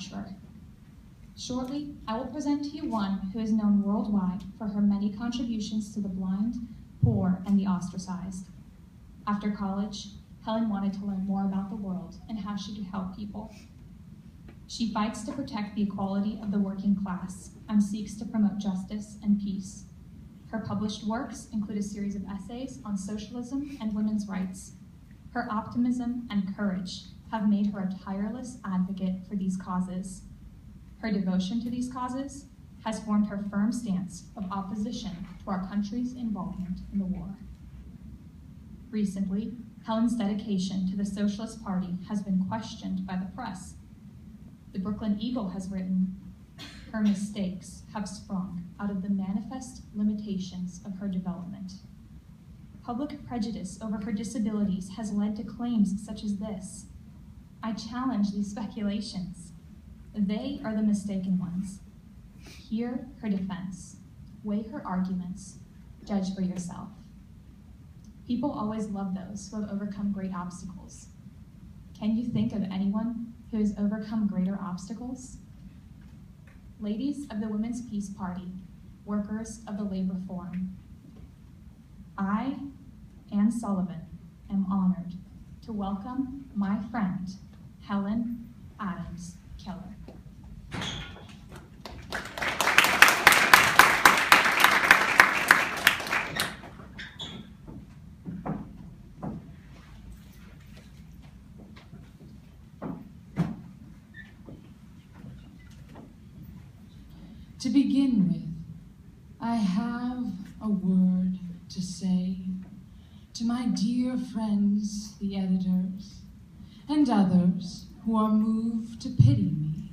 lecturer. Shortly, I will present to you one who is known worldwide for her many contributions to the blind, poor, and the ostracized. After college, Helen wanted to learn more about the world and how she could help people. She fights to protect the equality of the working class and seeks to promote justice and peace. Her published works include a series of essays on socialism and women's rights. Her optimism and courage have made her a tireless advocate for these causes. Her devotion to these causes has formed her firm stance of opposition to our country's involvement in the war. Recently, Helen's dedication to the Socialist Party has been questioned by the press. The Brooklyn Eagle has written, "Her mistakes have sprung out of the manifest limitations of her development." Public prejudice over her disabilities has led to claims such as this. I challenge these speculations. They are the mistaken ones. Hear her defense. Weigh her arguments. Judge for yourself. People always love those who have overcome great obstacles. Can you think of anyone who has overcome greater obstacles? Ladies of the Women's Peace Party, workers of the Labor Forum, I, Anne Sullivan, am honored to welcome my friend, Helen Adams Keller. To begin with, I have a word to say to my dear friends, the editors, and others who are moved to pity me.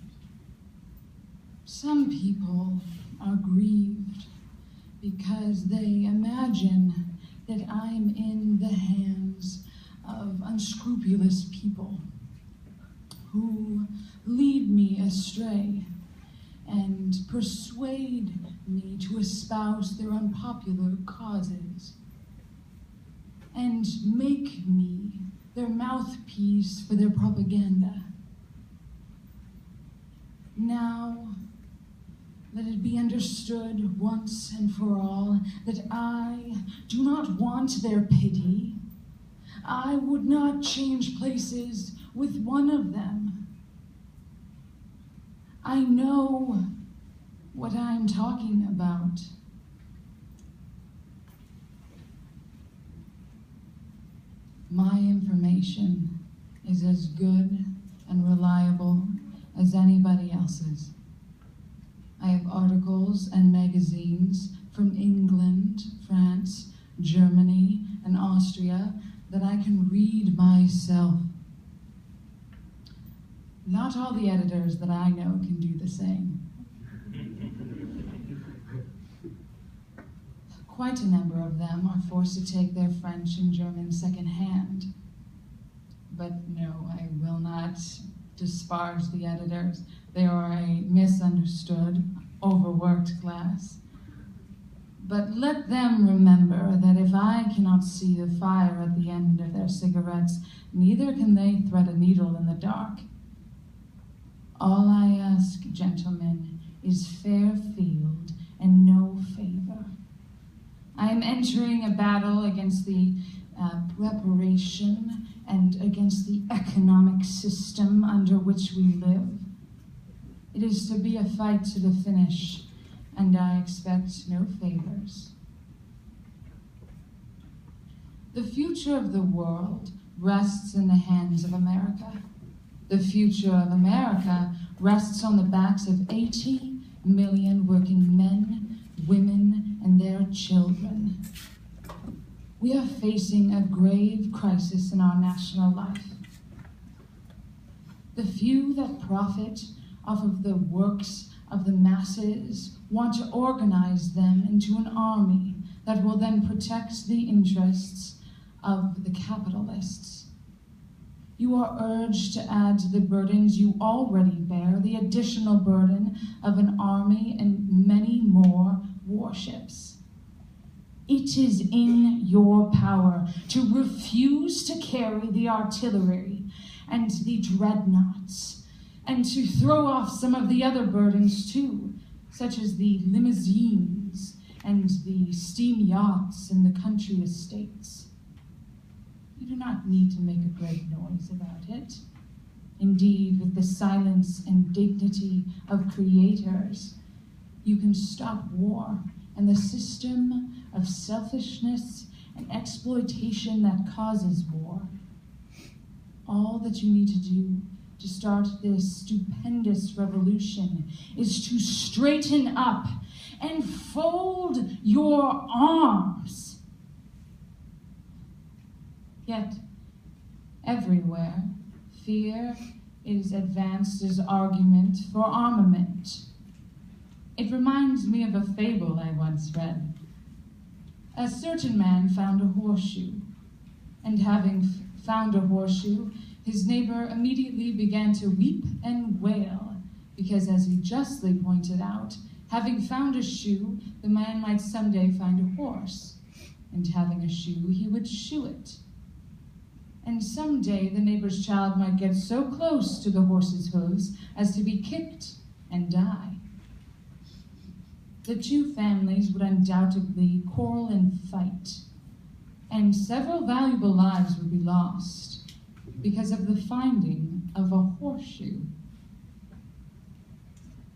Some people are grieved because they imagine that I'm in the hands of unscrupulous people who lead me astray and persuade me to espouse their unpopular causes, and make me their mouthpiece for their propaganda. Now, let it be understood once and for all that I do not want their pity. I would not change places with one of them. I know what I'm talking about. My information is as good and reliable as anybody else's. I have articles and magazines from England, France, Germany, and Austria that I can read myself. Not all the editors that I know can do the same. Quite a number of them are forced to take their French and German secondhand. But no, I will not disparage the editors. They are a misunderstood, overworked class. But let them remember that if I cannot see the fire at the end of their cigarettes, neither can they thread a needle in the dark. All I ask, gentlemen, is fair field and no favor. I am entering a battle against the preparation and against the economic system under which we live. It is to be a fight to the finish, and I expect no favors. The future of the world rests in the hands of America. The future of America rests on the backs of 80 million working men, women, and their children. We are facing a grave crisis in our national life. The few that profit off of the works of the masses want to organize them into an army that will then protect the interests of the capitalists. You are urged to add to the burdens you already bear the additional burden of an army and many more warships. It is in your power to refuse to carry the artillery and the dreadnoughts and to throw off some of the other burdens too, such as the limousines and the steam yachts and the country estates. You do not need to make a great noise about it. Indeed, with the silence and dignity of creators, you can stop war and the system of selfishness and exploitation that causes war. All that you need to do to start this stupendous revolution is to straighten up and fold your arms. Yet, everywhere, fear is advanced as argument for armament. It reminds me of a fable I once read. A certain man found a horseshoe, and having found a horseshoe, his neighbor immediately began to weep and wail, because as he justly pointed out, having found a shoe, the man might someday find a horse, and having a shoe, he would shoe it. And someday the neighbor's child might get so close to the horse's hooves as to be kicked and die. The two families would undoubtedly quarrel and fight, and several valuable lives would be lost because of the finding of a horseshoe.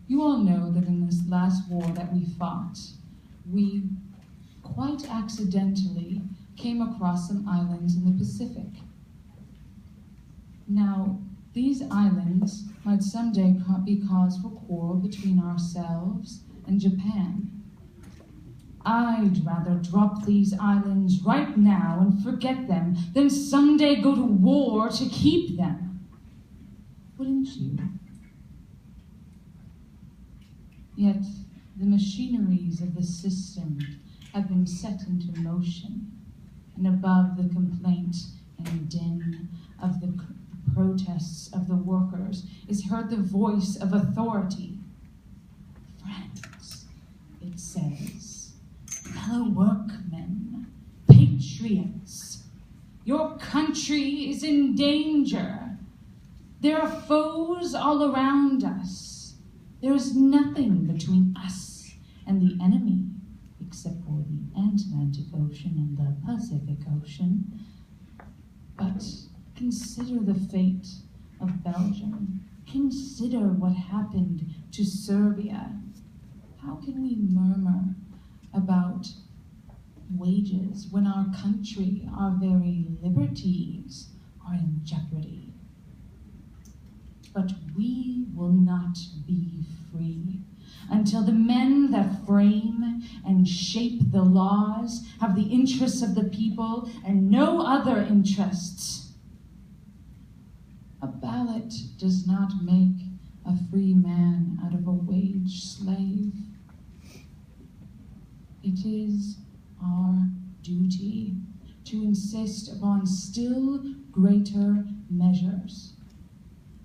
You all know that in this last war that we fought, we quite accidentally came across some islands in the Pacific. Now, these islands might someday be cause for quarrel between ourselves and Japan. I'd rather drop these islands right now and forget them than someday go to war to keep them. Wouldn't you? Yet the machineries of the system have been set into motion, and above the complaint and din of the protests of the workers is heard the voice of authority. Friends, it says, fellow workmen, patriots, your country is in danger. There are foes all around us. There is nothing between us and the enemy, except for the Atlantic Ocean and the Pacific Ocean. But consider the fate of Belgium. Consider what happened to Serbia. How can we murmur about wages when our country, our very liberties, are in jeopardy? But we will not be free until the men that frame and shape the laws have the interests of the people and no other interests. A ballot does not make a free man out of a wage slave. It is our duty to insist upon still greater measures.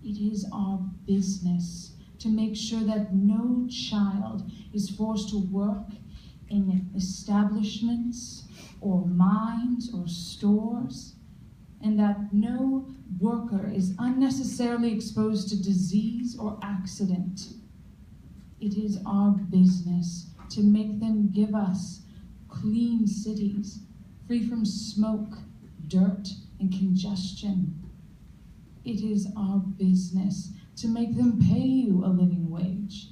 It is our business to make sure that no child is forced to work in establishments or mines or stores, and that no worker is unnecessarily exposed to disease or accident. It is our business to make them give us clean cities, free from smoke, dirt, and congestion. It is our business to make them pay you a living wage.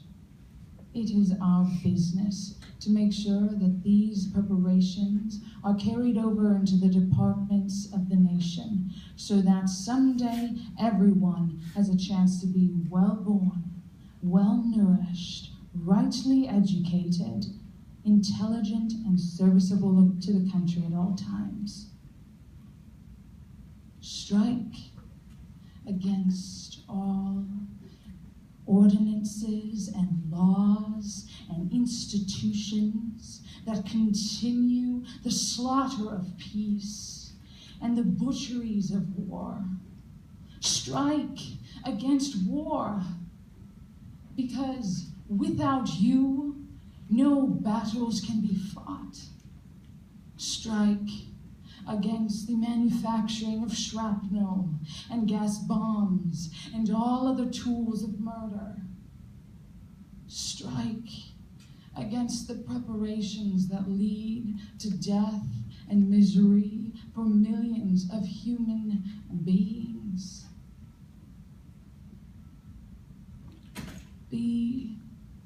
It is our business to make sure that these preparations are carried over into the departments of the nation, so that someday everyone has a chance to be well-born, well-nourished, rightly educated, intelligent, and serviceable to the country at all times. Strike against all ordinances and laws and institutions that continue the slaughter of peace and the butcheries of war. Strike against war, because without you, no battles can be fought. Strike against the manufacturing of shrapnel and gas bombs and all other tools of murder. Strike against the preparations that lead to death and misery for millions of human beings. Be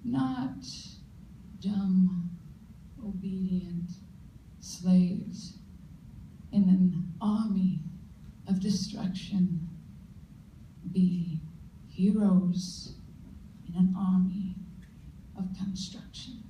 not dumb, obedient slaves in an army of destruction. Be heroes in an army of construction.